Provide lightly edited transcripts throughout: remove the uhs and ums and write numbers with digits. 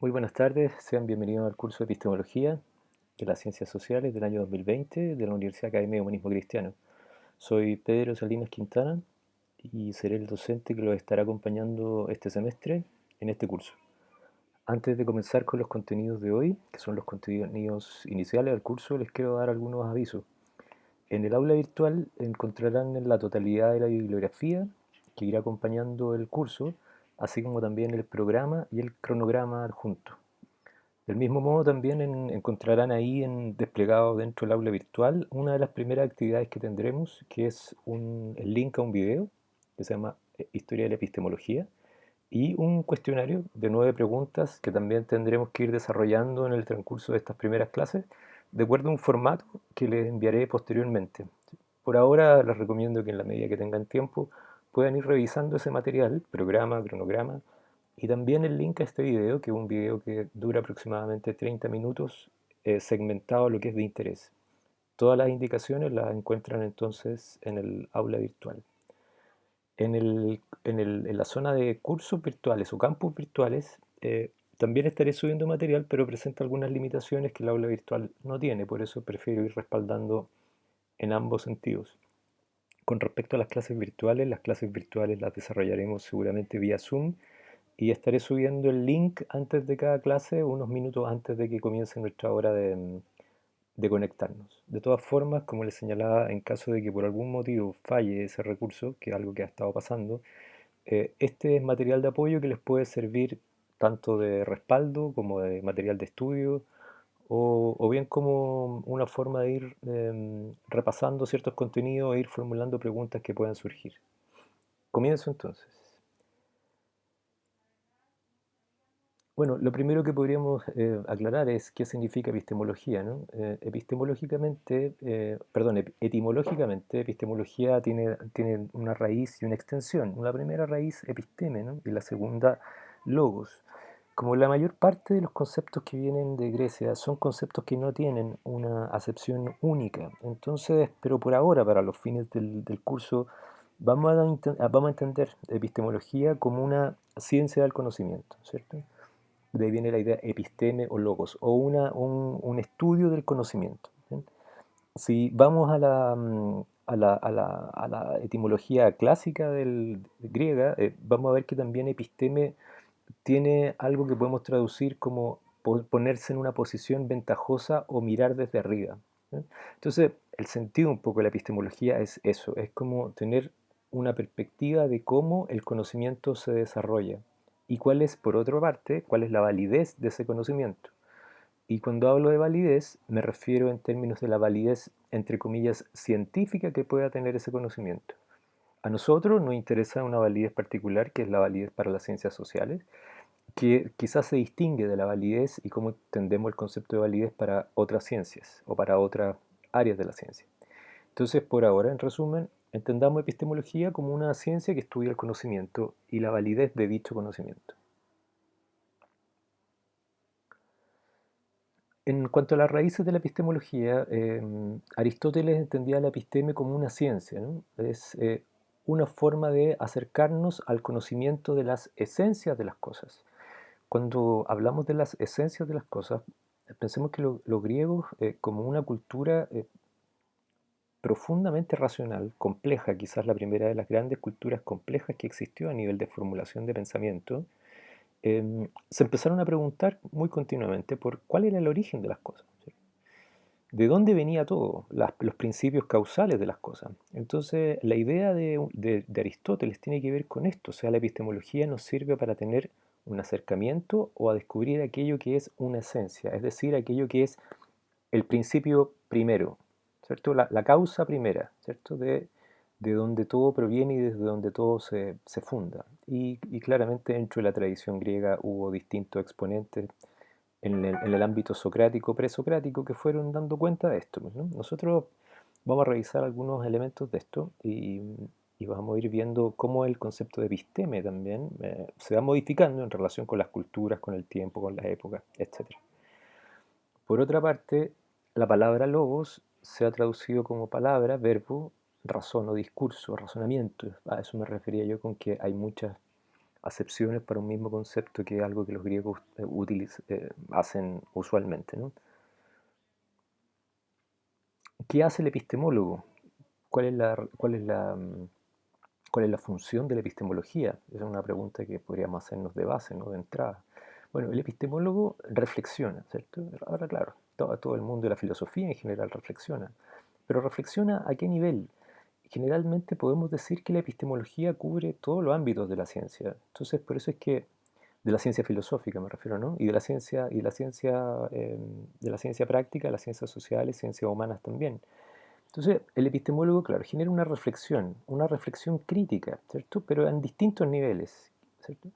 Muy buenas tardes, sean bienvenidos al curso de Epistemología de las Ciencias Sociales del año 2020 de la Universidad Academia de Humanismo Cristiano. Soy Pedro Salinas Quintana y seré el docente que los estará acompañando este semestre en este curso. Antes de comenzar con los contenidos de hoy, que son los contenidos iniciales del curso, les quiero dar algunos avisos. En el aula virtual encontrarán en la totalidad de la bibliografía que irá acompañando el curso, así como también el programa y el cronograma adjunto. Del mismo modo también encontrarán ahí desplegado dentro del aula virtual una de las primeras actividades que tendremos, que es el link a un video que se llama Historia de la Epistemología y un cuestionario de 9 preguntas que también tendremos que ir desarrollando en el transcurso de estas primeras clases, de acuerdo a un formato que les enviaré posteriormente. Por ahora les recomiendo que en la medida que tengan tiempo puedan ir revisando ese material, programa, cronograma, y también el link a este video, que es un video que dura aproximadamente 30 minutos, segmentado a lo que es de interés. Todas las indicaciones las encuentran entonces en el aula virtual. En la zona de cursos virtuales o campus virtuales, también estaré subiendo material, pero presenta algunas limitaciones que el aula virtual no tiene, por eso prefiero ir respaldando en ambos sentidos. Con respecto a las clases virtuales las desarrollaremos seguramente vía Zoom y estaré subiendo el link antes de cada clase, unos minutos antes de que comience nuestra hora de conectarnos. De todas formas, como les señalaba, en caso de que por algún motivo falle ese recurso, que es algo que ha estado pasando, este es material de apoyo que les puede servir tanto de respaldo como de material de estudio o bien como una forma de ir repasando ciertos contenidos e ir formulando preguntas que puedan surgir. Comienzo entonces. Bueno, lo primero que podríamos aclarar es qué significa epistemología, ¿no? Etimológicamente, epistemología tiene una raíz y una extensión. La primera raíz, episteme, ¿no? Y la segunda, logos. Como la mayor parte de los conceptos que vienen de Grecia son conceptos que no tienen una acepción única, entonces, pero por ahora, para los fines del curso, vamos a entender epistemología como una ciencia del conocimiento, ¿cierto? De ahí viene la idea episteme o logos, o un estudio del conocimiento. ¿Bien? Si vamos a la etimología clásica griega, vamos a ver que también episteme tiene algo que podemos traducir como ponerse en una posición ventajosa o mirar desde arriba. ¿Eh? Entonces, el sentido un poco de la epistemología es eso, es como tener una perspectiva de cómo el conocimiento se desarrolla y cuál es, por otra parte, cuál es la validez de ese conocimiento. Y cuando hablo de validez, me refiero en términos de la validez, entre comillas, científica que pueda tener ese conocimiento. A nosotros nos interesa una validez particular, que es la validez para las ciencias sociales, que quizás se distingue de la validez y cómo entendemos el concepto de validez para otras ciencias o para otras áreas de la ciencia. Entonces, por ahora, en resumen, entendamos epistemología como una ciencia que estudia el conocimiento y la validez de dicho conocimiento. En cuanto a las raíces de la epistemología, Aristóteles entendía la episteme como una ciencia, ¿no? Es una forma de acercarnos al conocimiento de las esencias de las cosas. Cuando hablamos de las esencias de las cosas, pensemos que los griegos, como una cultura profundamente racional, compleja, quizás la primera de las grandes culturas complejas que existió a nivel de formulación de pensamiento, se empezaron a preguntar muy continuamente por cuál era el origen de las cosas, ¿sí? ¿De dónde venía todo? Los principios causales de las cosas. Entonces, la idea de Aristóteles tiene que ver con esto, o sea, la epistemología nos sirve para tener un acercamiento o a descubrir aquello que es una esencia, es decir, aquello que es el principio primero, ¿cierto? La causa primera, ¿cierto? De donde todo proviene y desde donde todo se funda. Y claramente dentro de la tradición griega hubo distintos exponentes en el ámbito socrático, presocrático, que fueron dando cuenta de esto, pues, ¿no? Nosotros vamos a revisar algunos elementos de esto y vamos a ir viendo cómo el concepto de episteme también se va modificando en relación con las culturas, con el tiempo, con las épocas, etcétera. Por otra parte, la palabra logos se ha traducido como palabra, verbo, razón o discurso, razonamiento. A eso me refería yo con que hay muchas acepciones para un mismo concepto, que es algo que los griegos hacen usualmente, ¿no? ¿Qué hace el epistemólogo? ¿Cuál es cuál es la función de la epistemología? Esa es una pregunta que podríamos hacernos de base, ¿no? De entrada. Bueno, el epistemólogo reflexiona, ¿cierto? Ahora, claro, todo el mundo de la filosofía en general reflexiona. Pero reflexiona a qué nivel. Generalmente podemos decir que la epistemología cubre todos los ámbitos de la ciencia. Entonces, por eso es que de la ciencia filosófica me refiero, ¿no? Y de la ciencia práctica, las ciencias sociales, ciencias humanas también. Entonces, el epistemólogo, claro, genera una reflexión crítica, ¿cierto? Pero en distintos niveles, ¿cierto?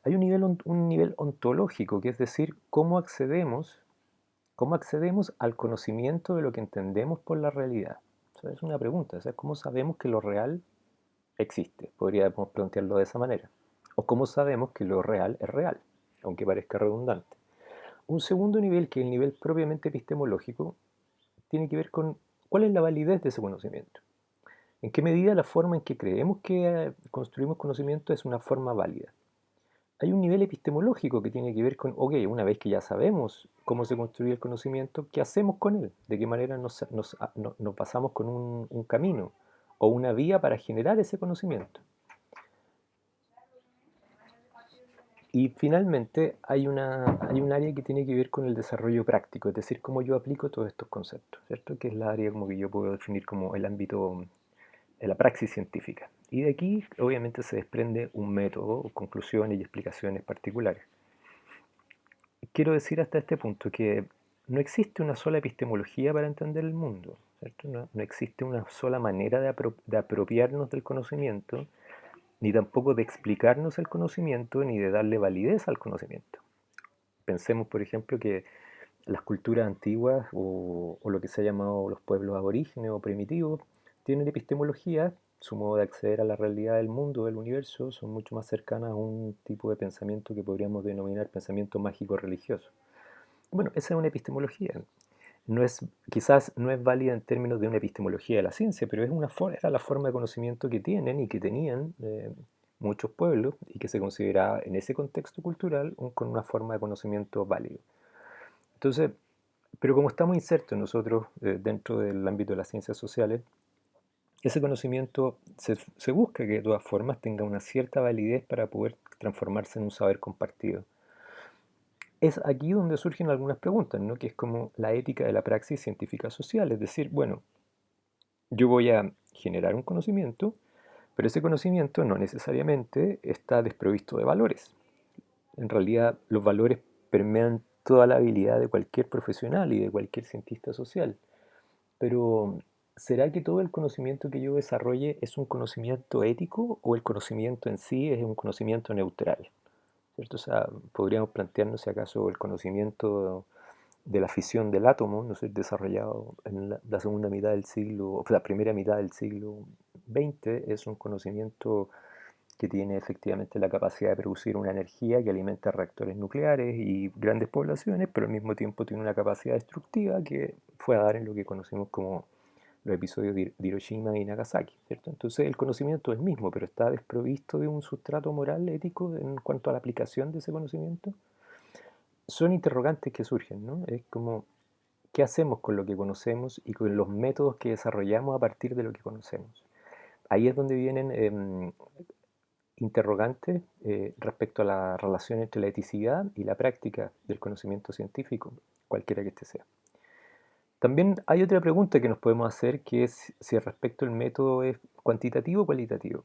Hay un nivel ontológico, que es decir, cómo accedemos al conocimiento de lo que entendemos por la realidad. Esa es una pregunta, o sea, ¿cómo sabemos que lo real existe? Podríamos plantearlo de esa manera. O cómo sabemos que lo real es real, aunque parezca redundante. Un segundo nivel, que es el nivel propiamente epistemológico, tiene que ver con cuál es la validez de ese conocimiento. En qué medida la forma en que creemos que construimos conocimiento es una forma válida. Hay un nivel epistemológico que tiene que ver con, ok, una vez que ya sabemos cómo se construye el conocimiento, ¿qué hacemos con él? ¿De qué manera nos pasamos con un camino o una vía para generar ese conocimiento? Y finalmente hay un área que tiene que ver con el desarrollo práctico, es decir, cómo yo aplico todos estos conceptos, ¿cierto? Que es la área como que yo puedo definir como el ámbito de la praxis científica. Y de aquí obviamente se desprende un método, conclusiones y explicaciones particulares. Quiero decir hasta este punto que no existe una sola epistemología para entender el mundo, ¿cierto? No existe una sola manera de apropiarnos del conocimiento, ni tampoco de explicarnos el conocimiento, ni de darle validez al conocimiento. Pensemos, por ejemplo, que las culturas antiguas o lo que se ha llamado los pueblos aborígenes o primitivos tienen epistemología, su modo de acceder a la realidad del mundo, del universo, son mucho más cercanas a un tipo de pensamiento que podríamos denominar pensamiento mágico religioso. Bueno, esa es una epistemología. Quizás no es válida en términos de una epistemología de la ciencia, pero era la forma de conocimiento que tienen y que tenían muchos pueblos y que se consideraba en ese contexto cultural con una forma de conocimiento válido. Entonces, pero como estamos insertos nosotros dentro del ámbito de las ciencias sociales, ese conocimiento se busca que de todas formas tenga una cierta validez para poder transformarse en un saber compartido. Es aquí donde surgen algunas preguntas, ¿no? Que es como la ética de la praxis científica social, es decir, bueno, yo voy a generar un conocimiento, pero ese conocimiento no necesariamente está desprovisto de valores. En realidad, los valores permean toda la habilidad de cualquier profesional y de cualquier cientista social. Pero, ¿será que todo el conocimiento que yo desarrolle es un conocimiento ético o el conocimiento en sí es un conocimiento neutral? ¿Cierto? O sea, podríamos plantearnos si acaso el conocimiento de la fisión del átomo, no sé, desarrollado en la segunda mitad del siglo, o la primera mitad del siglo XX, es un conocimiento que tiene efectivamente la capacidad de producir una energía que alimenta reactores nucleares y grandes poblaciones, pero al mismo tiempo tiene una capacidad destructiva que fue a dar en lo que conocemos como los episodios de Hiroshima y Nagasaki, ¿cierto? Entonces el conocimiento es el mismo, pero está desprovisto de un sustrato moral, ético, en cuanto a la aplicación de ese conocimiento. Son interrogantes que surgen, ¿no? Es como, ¿qué hacemos con lo que conocemos y con los métodos que desarrollamos a partir de lo que conocemos? Ahí es donde vienen interrogantes respecto a la relación entre la eticidad y la práctica del conocimiento científico, cualquiera que éste sea. También hay otra pregunta que nos podemos hacer, que es si respecto al método es cuantitativo o cualitativo.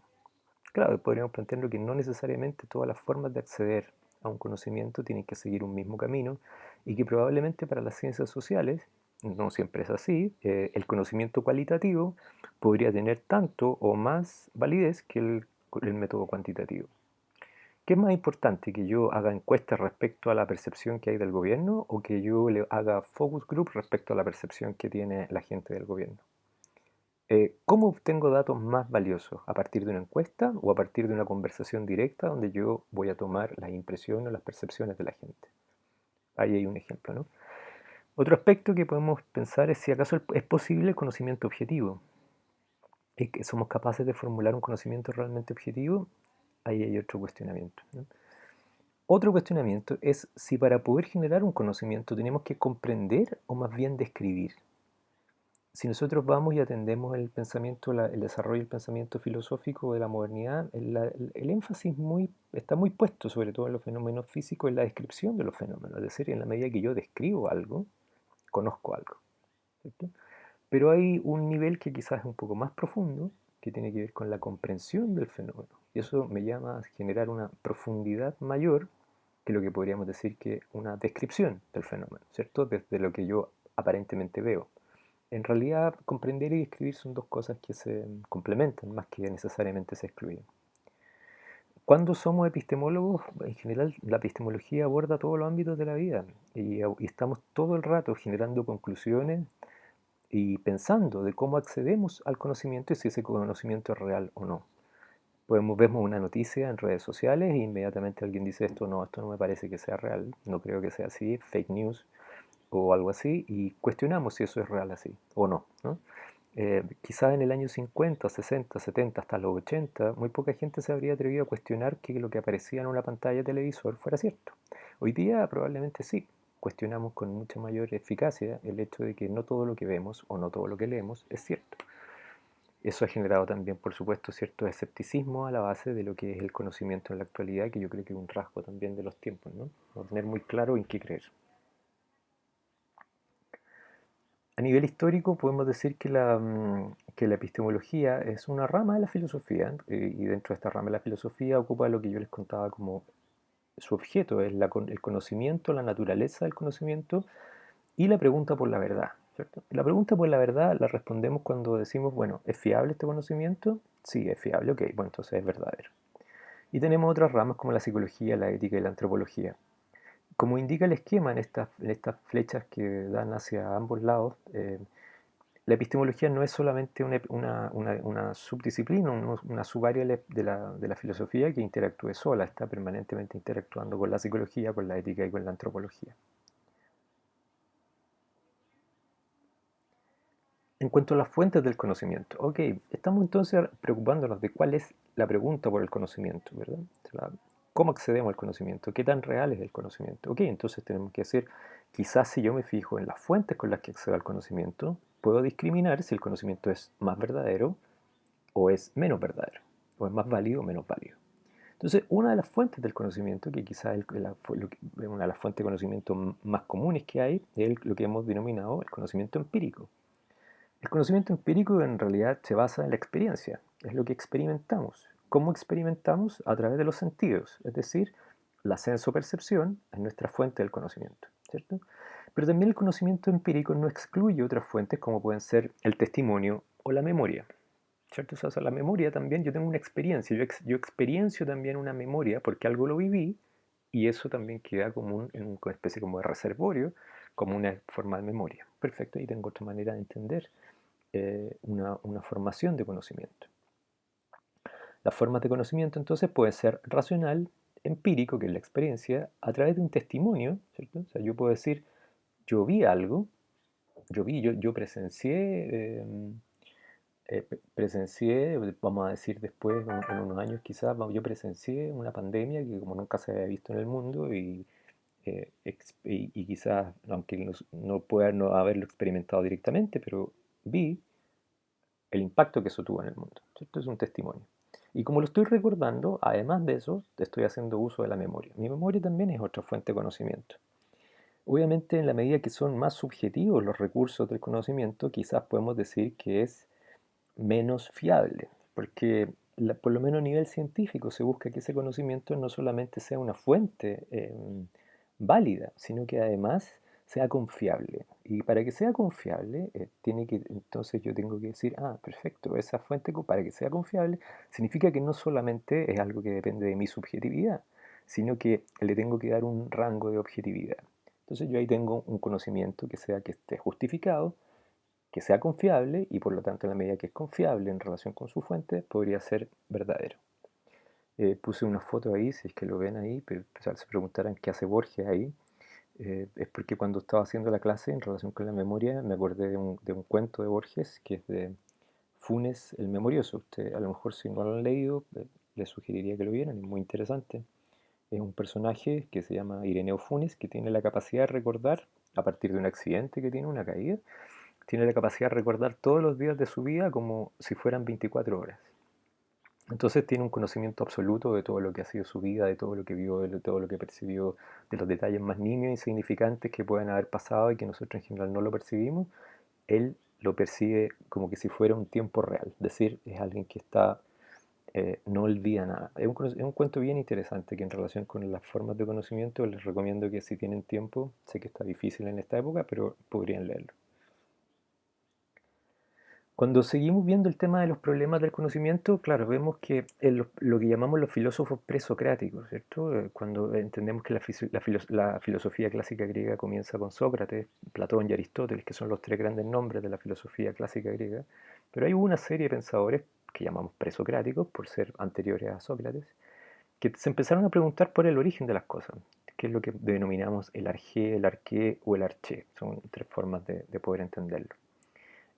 Claro, podríamos plantearlo que no necesariamente todas las formas de acceder a un conocimiento tienen que seguir un mismo camino y que probablemente para las ciencias sociales, no siempre es así, el conocimiento cualitativo podría tener tanto o más validez que el método cuantitativo. ¿Qué es más importante, que yo haga encuestas respecto a la percepción que hay del gobierno o que yo le haga focus group respecto a la percepción que tiene la gente del gobierno? ¿Cómo obtengo datos más valiosos? ¿A partir de una encuesta o a partir de una conversación directa donde yo voy a tomar las impresiones o las percepciones de la gente? Ahí hay un ejemplo, ¿no? Otro aspecto que podemos pensar es si acaso es posible el conocimiento objetivo. ¿Es que somos capaces de formular un conocimiento realmente objetivo? Ahí hay otro cuestionamiento, ¿no? Otro cuestionamiento es si para poder generar un conocimiento tenemos que comprender o más bien describir. Si nosotros vamos y atendemos el pensamiento, el desarrollo del pensamiento filosófico de la modernidad, el énfasis está muy puesto, sobre todo en los fenómenos físicos, en la descripción de los fenómenos. Es decir, en la medida que yo describo algo, conozco algo, ¿cierto? Pero hay un nivel que quizás es un poco más profundo, que tiene que ver con la comprensión del fenómeno. Y eso me llama a generar una profundidad mayor que lo que podríamos decir que una descripción del fenómeno, ¿cierto? Desde lo que yo aparentemente veo. En realidad, comprender y describir son dos cosas que se complementan más que necesariamente se excluyen. Cuando somos epistemólogos, en general la epistemología aborda todos los ámbitos de la vida y estamos todo el rato generando conclusiones y pensando de cómo accedemos al conocimiento y si ese conocimiento es real o no. Vemos una noticia en redes sociales e inmediatamente alguien dice esto no me parece que sea real, no creo que sea así, fake news o algo así, y cuestionamos si eso es real así o no, ¿no? Quizás en el año 50, 60, 70, hasta los 80, muy poca gente se habría atrevido a cuestionar que lo que aparecía en una pantalla de televisor fuera cierto. Hoy día probablemente sí. Cuestionamos con mucha mayor eficacia el hecho de que no todo lo que vemos o no todo lo que leemos es cierto. Eso ha generado también, por supuesto, cierto escepticismo a la base de lo que es el conocimiento en la actualidad, que yo creo que es un rasgo también de los tiempos, ¿no? No tener muy claro en qué creer. A nivel histórico podemos decir que la epistemología es una rama de la filosofía y dentro de esta rama de la filosofía ocupa lo que yo les contaba como su objeto, es el conocimiento, la naturaleza del conocimiento y la pregunta por la verdad, ¿cierto? La pregunta por la verdad la respondemos cuando decimos, bueno, ¿es fiable este conocimiento? Sí, es fiable, ok, bueno, entonces es verdadero. Y tenemos otras ramas como la psicología, la ética y la antropología. Como indica el esquema en estas flechas que dan hacia ambos lados, la epistemología no es solamente una subdisciplina, una subárea de la filosofía que interactúe sola, está permanentemente interactuando con la psicología, con la ética y con la antropología. En cuanto a las fuentes del conocimiento, ok, estamos entonces preocupándonos de cuál es la pregunta por el conocimiento, ¿verdad? ¿Cómo accedemos al conocimiento? ¿Qué tan real es el conocimiento? Ok, entonces tenemos que decir, quizás si yo me fijo en las fuentes con las que accedo al conocimiento, puedo discriminar si el conocimiento es más verdadero o es menos verdadero, o es más válido o menos válido. Entonces, una de las fuentes del conocimiento, que quizás es una de las fuentes de conocimiento más comunes que hay, es lo que hemos denominado el conocimiento empírico. El conocimiento empírico en realidad se basa en la experiencia, es lo que experimentamos. ¿Cómo experimentamos? A través de los sentidos, es decir, la sensopercepción es nuestra fuente del conocimiento, ¿cierto? Pero también el conocimiento empírico no excluye otras fuentes como pueden ser el testimonio o la memoria, ¿cierto? O sea, la memoria también, yo tengo una experiencia, yo experiencio también una memoria porque algo lo viví y eso también queda como en una especie como de reservorio, como una forma de memoria. Perfecto, ahí tengo otra manera de entender una formación de conocimiento. Las formas de conocimiento entonces pueden ser racional, empírico, que es la experiencia, a través de un testimonio, ¿cierto? O sea, yo puedo decir, yo vi algo, yo presencié, vamos a decir después, en unos años quizás, yo presencié una pandemia que como nunca se había visto en el mundo y quizás, aunque no pueda no haberlo experimentado directamente, pero vi el impacto que eso tuvo en el mundo. Esto es un testimonio. Y como lo estoy recordando, además de eso, estoy haciendo uso de la memoria. Mi memoria también es otra fuente de conocimiento. Obviamente, en la medida que son más subjetivos los recursos del conocimiento, quizás podemos decir que es menos fiable, porque por lo menos a nivel científico se busca que ese conocimiento no solamente sea una fuente válida, sino que además sea confiable. Y para que sea confiable, entonces yo tengo que decir, perfecto, esa fuente para que sea confiable significa que no solamente es algo que depende de mi subjetividad, sino que le tengo que dar un rango de objetividad. Entonces yo ahí tengo un conocimiento que esté justificado, que sea confiable y por lo tanto en la medida que es confiable en relación con su fuente podría ser verdadero. Puse una foto ahí, si es que lo ven ahí, pero se preguntarán qué hace Borges ahí. Es porque cuando estaba haciendo la clase en relación con la memoria me acordé de un cuento de Borges que es de Funes el Memorioso. Usted a lo mejor si no lo han leído, les sugeriría que lo vieran, es muy interesante. Es un personaje que se llama Ireneo Funes, que tiene la capacidad de recordar, a partir de un accidente que tiene, una caída, tiene la capacidad de recordar todos los días de su vida como si fueran 24 horas. Entonces tiene un conocimiento absoluto de todo lo que ha sido su vida, de todo lo que vio, de todo lo que percibió, de los detalles más nimios e insignificantes que pueden haber pasado y que nosotros en general no lo percibimos. Él lo percibe como que si fuera un tiempo real, es decir, es alguien que está, no olvida nada. Es un cuento bien interesante que en relación con las formas de conocimiento les recomiendo que si tienen tiempo, sé que está difícil en esta época, pero podrían leerlo. Cuando seguimos viendo el tema de los problemas del conocimiento, claro, vemos que lo que llamamos los filósofos presocráticos, ¿cierto? Cuando entendemos que la filosofía clásica griega comienza con Sócrates, Platón y Aristóteles, que son los tres grandes nombres de la filosofía clásica griega, pero hay una serie de pensadores que llamamos presocráticos, por ser anteriores a Sócrates, que se empezaron a preguntar por el origen de las cosas, que es lo que denominamos el arjé, el arqué o el arché. Son tres formas de poder entenderlo.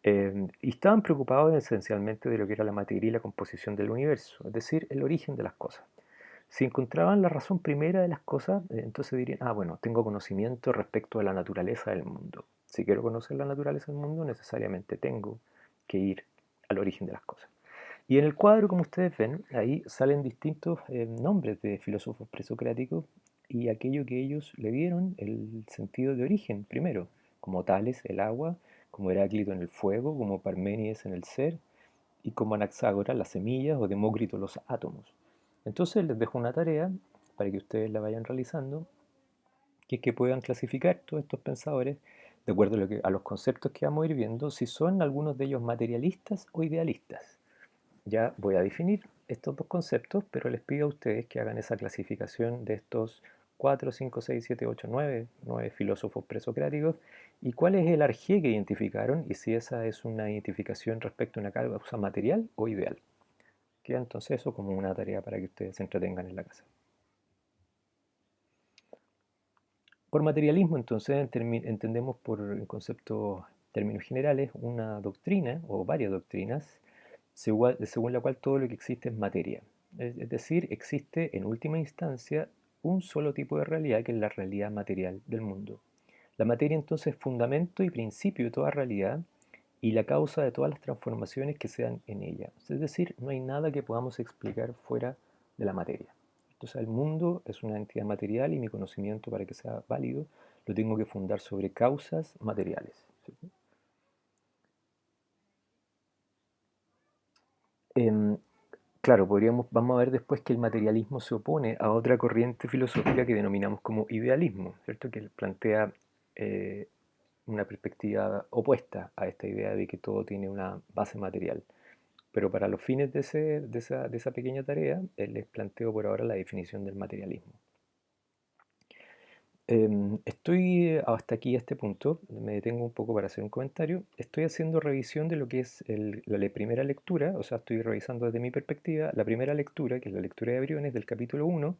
Y estaban preocupados esencialmente de lo que era la materia y la composición del universo, es decir, el origen de las cosas. Si encontraban la razón primera de las cosas, entonces dirían, ah, bueno, tengo conocimiento respecto a la naturaleza del mundo. Si quiero conocer la naturaleza del mundo, necesariamente tengo que ir al origen de las cosas. Y en el cuadro, como ustedes ven, ahí salen distintos nombres de filósofos presocráticos y aquello que ellos le dieron el sentido de origen, primero, como Tales, el agua, como Heráclito en el fuego, como Parménides en el ser, y como Anaxágoras las semillas o Demócrito los átomos. Entonces les dejo una tarea para que ustedes la vayan realizando, que es que puedan clasificar todos estos pensadores de acuerdo a los conceptos que vamos a ir viendo, si son algunos de ellos materialistas o idealistas. Ya voy a definir estos dos conceptos, pero les pido a ustedes que hagan esa clasificación de estos 4, 5, 6, 7, 8, 9 filósofos presocráticos y cuál es el arjé que identificaron y si esa es una identificación respecto a una causa material o ideal. Queda entonces eso como una tarea para que ustedes se entretengan en la casa. Por materialismo, entonces, entendemos por en conceptos, términos generales, una doctrina o varias doctrinas según la cual todo lo que existe es materia. Es decir, existe en última instancia un solo tipo de realidad que es la realidad material del mundo. La materia entonces es fundamento y principio de toda realidad y la causa de todas las transformaciones que se dan en ella. Es decir, no hay nada que podamos explicar fuera de la materia. Entonces el mundo es una entidad material y mi conocimiento para que sea válido lo tengo que fundar sobre causas materiales. ¿Cierto? Em, claro, vamos a ver después que el materialismo se opone a otra corriente filosófica que denominamos como idealismo, ¿cierto? Que plantea eh, una perspectiva opuesta a esta idea de que todo tiene una base material. Pero para los fines de esa pequeña tarea, les planteo por ahora la definición del materialismo. Estoy hasta aquí, a este punto, me detengo un poco para hacer un comentario. Estoy haciendo revisión de lo que es la primera lectura, o sea, estoy revisando desde mi perspectiva la primera lectura, que es la lectura de Briones del capítulo 1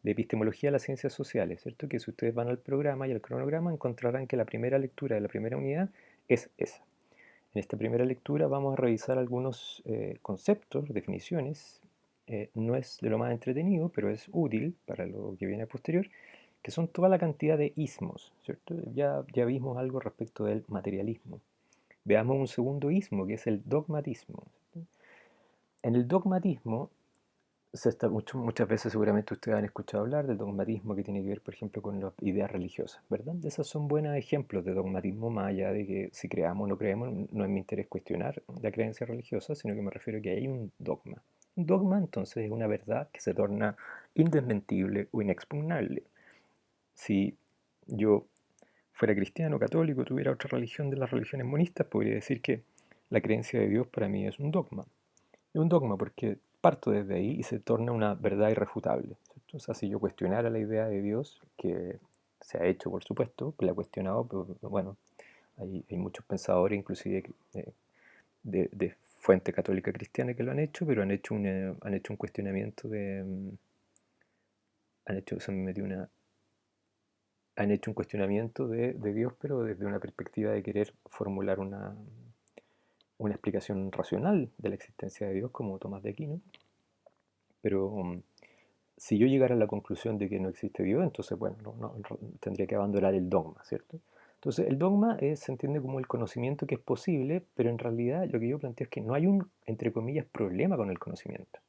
de Epistemología de las Ciencias Sociales, ¿cierto? Que si ustedes van al programa y al cronograma encontrarán que la primera lectura de la primera unidad es esa. En esta primera lectura vamos a revisar algunos conceptos, definiciones. No es de lo más entretenido, pero es útil para lo que viene a posterior, que son toda la cantidad de ismos, ¿cierto? Ya vimos algo respecto del materialismo. Veamos un segundo ismo, que es el dogmatismo. ¿Cierto? En el dogmatismo muchas veces seguramente ustedes han escuchado hablar del dogmatismo que tiene que ver, por ejemplo, con las ideas religiosas, ¿verdad? Esos son buenos ejemplos de dogmatismo, más allá de que si creamos o no creemos, no es mi interés cuestionar la creencia religiosa, sino que me refiero a que hay un dogma. Un dogma, entonces, es una verdad que se torna indesmentible o inexpugnable. Si yo fuera cristiano, católico, tuviera otra religión de las religiones monistas, podría decir que la creencia de Dios para mí es un dogma. Es un dogma porque parto desde ahí y se torna una verdad irrefutable, ¿cierto? O sea, si yo cuestionara la idea de Dios, que se ha hecho por supuesto, que la he cuestionado, pero bueno, hay muchos pensadores, inclusive de fuente católica cristiana que lo han hecho, pero han hecho un cuestionamiento han hecho, se me metió una, han hecho un cuestionamiento de Dios, pero desde una perspectiva de querer formular una explicación racional de la existencia de Dios, como Tomás de Aquino. Pero si yo llegara a la conclusión de que no existe Dios, entonces, bueno, tendría que abandonar el dogma, ¿cierto? Entonces, el dogma se entiende como el conocimiento que es posible, pero en realidad lo que yo planteo es que no hay un, entre comillas, problema con el conocimiento,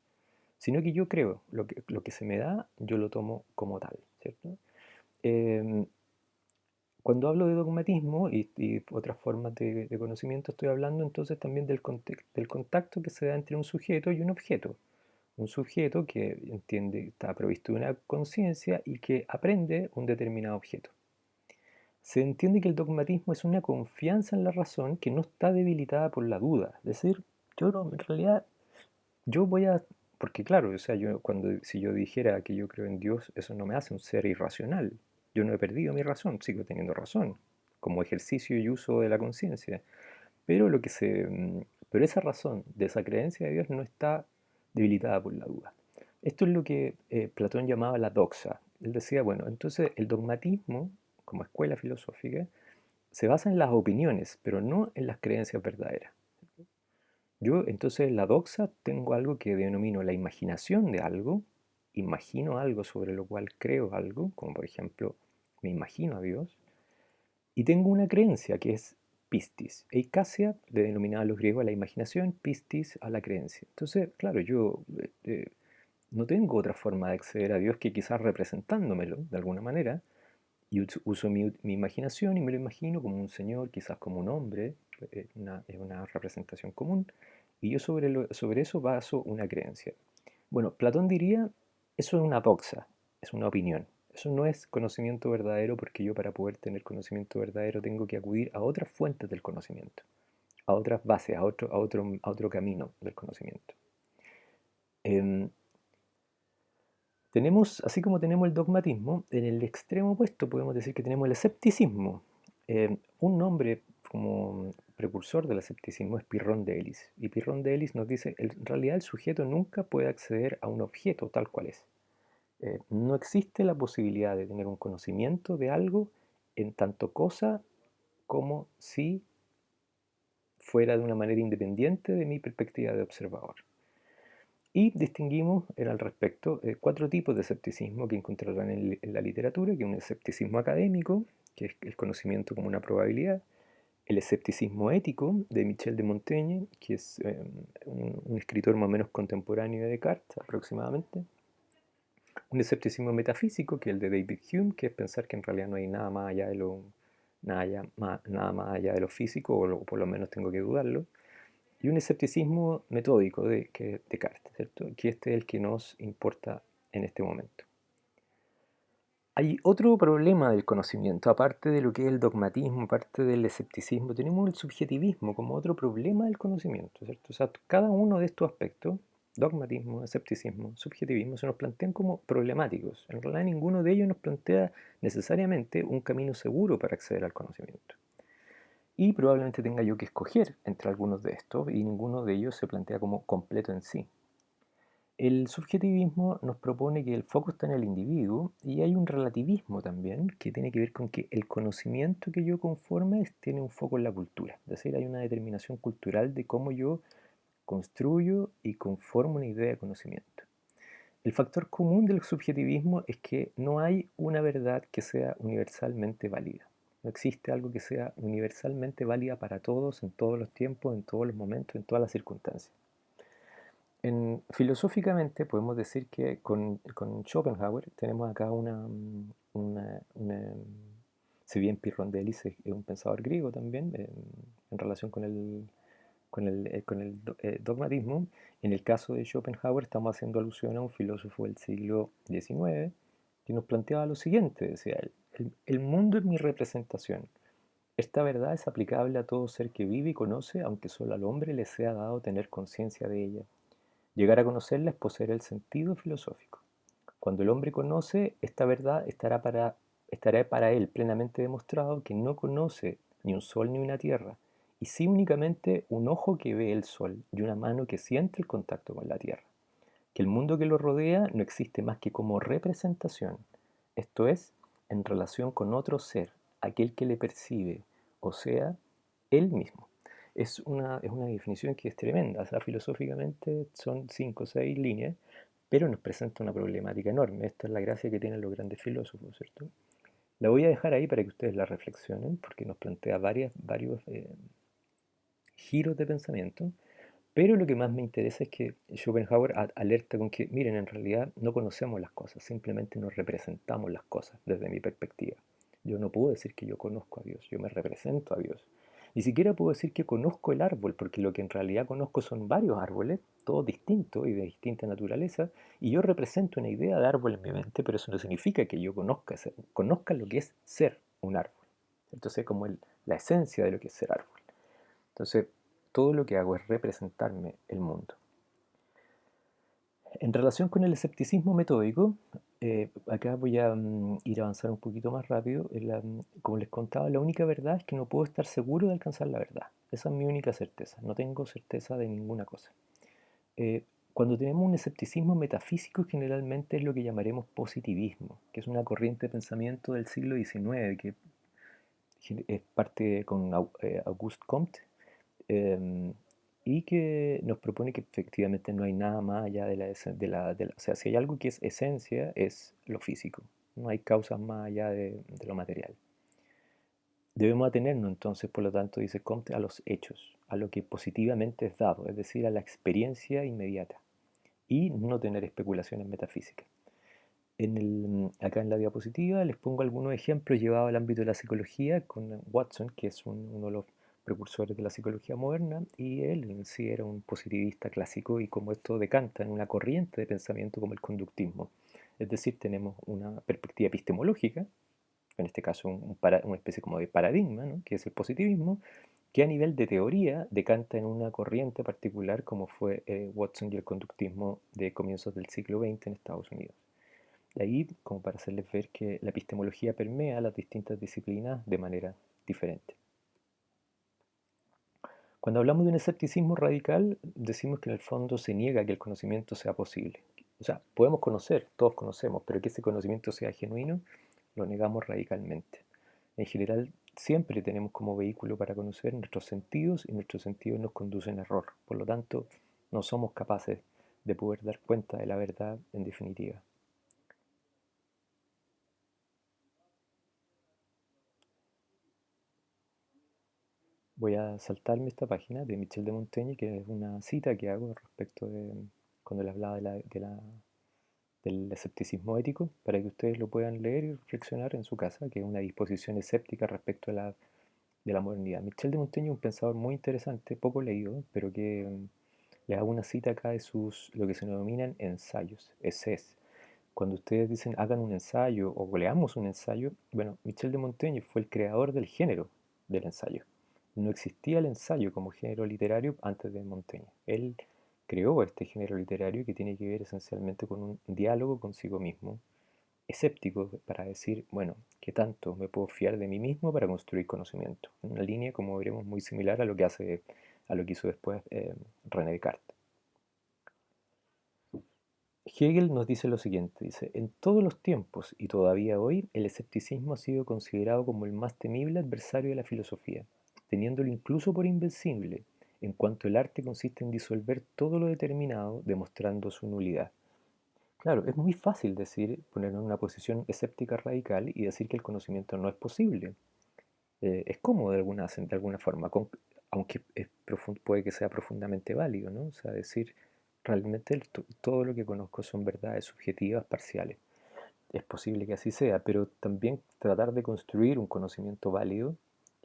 sino que yo creo, lo que se me da, yo lo tomo como tal, ¿cierto? Em, Cuando hablo de dogmatismo y otras formas de conocimiento, estoy hablando entonces también del contacto que se da entre un sujeto y un objeto. Un sujeto que entiende, está provisto de una conciencia y que aprende un determinado objeto. Se entiende que el dogmatismo es una confianza en la razón que no está debilitada por la duda. Es decir, yo no, en realidad, yo voy a, porque claro, o sea, si yo dijera que yo creo en Dios, eso no me hace un ser irracional. Yo no he perdido mi razón, sigo teniendo razón, como ejercicio y uso de la conciencia. Pero pero esa razón de esa creencia de Dios no está debilitada por la duda. Esto es lo que Platón llamaba la doxa. Él decía, bueno, entonces el dogmatismo, como escuela filosófica, se basa en las opiniones, pero no en las creencias verdaderas. Yo entonces en la doxa tengo algo que denomino la imaginación de algo, imagino algo sobre lo cual creo algo, como por ejemplo me imagino a Dios, y tengo una creencia que es pistis. Eikasia le denominaban los griegos a la imaginación, pistis a la creencia. Entonces, claro, yo no tengo otra forma de acceder a Dios que quizás representándomelo de alguna manera, y uso mi imaginación y me lo imagino como un señor, quizás como un hombre, es una representación común, y yo sobre eso baso una creencia. Bueno, Platón diría, eso es una doxa, es una opinión. Eso no es conocimiento verdadero porque yo para poder tener conocimiento verdadero tengo que acudir a otras fuentes del conocimiento, a otras bases, a otro camino del conocimiento. Em, así como tenemos el dogmatismo, en el extremo opuesto podemos decir que tenemos el escepticismo. Un nombre como precursor del escepticismo es Pirrón de Elis. Y Pirrón de Elis nos dice, en realidad el sujeto nunca puede acceder a un objeto tal cual es. No existe la posibilidad de tener un conocimiento de algo en tanto cosa como si fuera de una manera independiente de mi perspectiva de observador. Y distinguimos al respecto cuatro tipos de escepticismo que encontrarán en la literatura, que es un escepticismo académico, que es el conocimiento como una probabilidad, el escepticismo ético de Michel de Montaigne, que es un escritor más o menos contemporáneo de Descartes aproximadamente, un escepticismo metafísico, que es el de David Hume, que es pensar que en realidad no hay nada más allá de nada más allá de lo físico, o por lo menos tengo que dudarlo, y un escepticismo metódico que Descartes, ¿cierto? Que este es el que nos importa en este momento. Hay otro problema del conocimiento, aparte de lo que es el dogmatismo, aparte del escepticismo, tenemos el subjetivismo como otro problema del conocimiento, ¿cierto? O sea, cada uno de estos aspectos, dogmatismo, escepticismo, subjetivismo, se nos plantean como problemáticos. En realidad ninguno de ellos nos plantea necesariamente un camino seguro para acceder al conocimiento. Y probablemente tenga yo que escoger entre algunos de estos y ninguno de ellos se plantea como completo en sí. El subjetivismo nos propone que el foco está en el individuo y hay un relativismo también que tiene que ver con que el conocimiento que yo conforme tiene un foco en la cultura. Es decir, hay una determinación cultural de cómo yo construyo y conformo una idea de conocimiento. El factor común del subjetivismo es que no hay una verdad que sea universalmente válida. No existe algo que sea universalmente válida para todos, en todos los tiempos, en todos los momentos, en todas las circunstancias. Filosóficamente podemos decir que con Schopenhauer tenemos acá si bien Pirrondelis es un pensador griego también, en relación con el dogmatismo, en el caso de Schopenhauer estamos haciendo alusión a un filósofo del siglo XIX que nos planteaba lo siguiente, decía él, el mundo es mi representación. Esta verdad es aplicable a todo ser que vive y conoce, aunque solo al hombre le sea dado tener conciencia de ella. Llegar a conocerla es poseer el sentido filosófico. Cuando el hombre conoce esta verdad, estará para él plenamente demostrado que no conoce ni un sol ni una tierra, y sí únicamente un ojo que ve el sol y una mano que siente el contacto con la tierra. Que el mundo que lo rodea no existe más que como representación, esto es, en relación con otro ser, aquel que le percibe, o sea, él mismo. Es una definición que es tremenda, o sea, filosóficamente son 5 o 6 líneas, pero nos presenta una problemática enorme. Esta es la gracia que tienen los grandes filósofos, ¿cierto? La voy a dejar ahí para que ustedes la reflexionen, porque nos plantea varios giros de pensamiento, pero lo que más me interesa es que Schopenhauer alerta con que, miren, en realidad no conocemos las cosas, simplemente nos representamos las cosas desde mi perspectiva. Yo no puedo decir que yo conozco a Dios, yo me represento a Dios. Ni siquiera puedo decir que conozco el árbol, porque lo que en realidad conozco son varios árboles, todos distintos y de distinta naturaleza, y yo represento una idea de árbol en mi mente, pero eso no significa que yo conozca lo que es ser un árbol. Entonces, como la esencia de lo que es ser árbol. Entonces, todo lo que hago es representarme el mundo. En relación con el escepticismo metódico, acá voy a ir a avanzar un poquito más rápido. Como les contaba, la única verdad es que no puedo estar seguro de alcanzar la verdad. Esa es mi única certeza. No tengo certeza de ninguna cosa. Eh, Cuando tenemos un escepticismo metafísico, generalmente es lo que llamaremos positivismo, que es una corriente de pensamiento del siglo XIX que es parte con Auguste Comte, em, y que nos propone que efectivamente no hay nada más allá o sea, si hay algo que es esencia, es lo físico. No hay causas más allá de lo material. Debemos atenernos entonces, por lo tanto, dice Comte, a los hechos, a lo que positivamente es dado, es decir, a la experiencia inmediata, y no tener especulaciones metafísicas. Acá en la diapositiva les pongo algunos ejemplos llevados al ámbito de la psicología con Watson, que es uno de los precursores de la psicología moderna, y él en sí era un positivista clásico y como esto decanta en una corriente de pensamiento como el conductismo. Es decir, tenemos una perspectiva epistemológica, en este caso una especie como de paradigma, ¿no?, que es el positivismo, que a nivel de teoría decanta en una corriente particular como fue Watson y el conductismo de comienzos del siglo XX en Estados Unidos. De ahí, como para hacerles ver que la epistemología permea las distintas disciplinas de manera diferente. Cuando hablamos de un escepticismo radical, decimos que en el fondo se niega que el conocimiento sea posible. O sea, podemos conocer, todos conocemos, pero que ese conocimiento sea genuino, lo negamos radicalmente. En general, siempre tenemos como vehículo para conocer nuestros sentidos y nuestros sentidos nos conducen a error. Por lo tanto, no somos capaces de poder dar cuenta de la verdad en definitiva. Voy a saltarme esta página de Michel de Montaigne, que es una cita que hago respecto de cuando le hablaba del escepticismo ético, para que ustedes lo puedan leer y reflexionar en su casa, que es una disposición escéptica respecto de la modernidad. Michel de Montaigne es un pensador muy interesante, poco leído, pero que les hago una cita acá de lo que se denominan ensayos, essays. Cuando ustedes dicen hagan un ensayo o leamos un ensayo, bueno, Michel de Montaigne fue el creador del género del ensayo. No existía el ensayo como género literario antes de Montaigne. Él creó este género literario que tiene que ver esencialmente con un diálogo consigo mismo, escéptico para decir, bueno, ¿qué tanto me puedo fiar de mí mismo para construir conocimiento? En una línea, como veremos, muy similar a lo que hizo después René Descartes. Hegel nos dice lo siguiente, dice, en todos los tiempos y todavía hoy, el escepticismo ha sido considerado como el más temible adversario de la filosofía, teniéndolo incluso por invencible, en cuanto el arte consiste en disolver todo lo determinado, demostrando su nulidad. Claro, es muy fácil ponernos en una posición escéptica radical y decir que el conocimiento no es posible. Es cómodo de alguna forma, aunque puede que sea profundamente válido, ¿no? O sea, decir, realmente todo lo que conozco son verdades subjetivas parciales. Es posible que así sea, pero también tratar de construir un conocimiento válido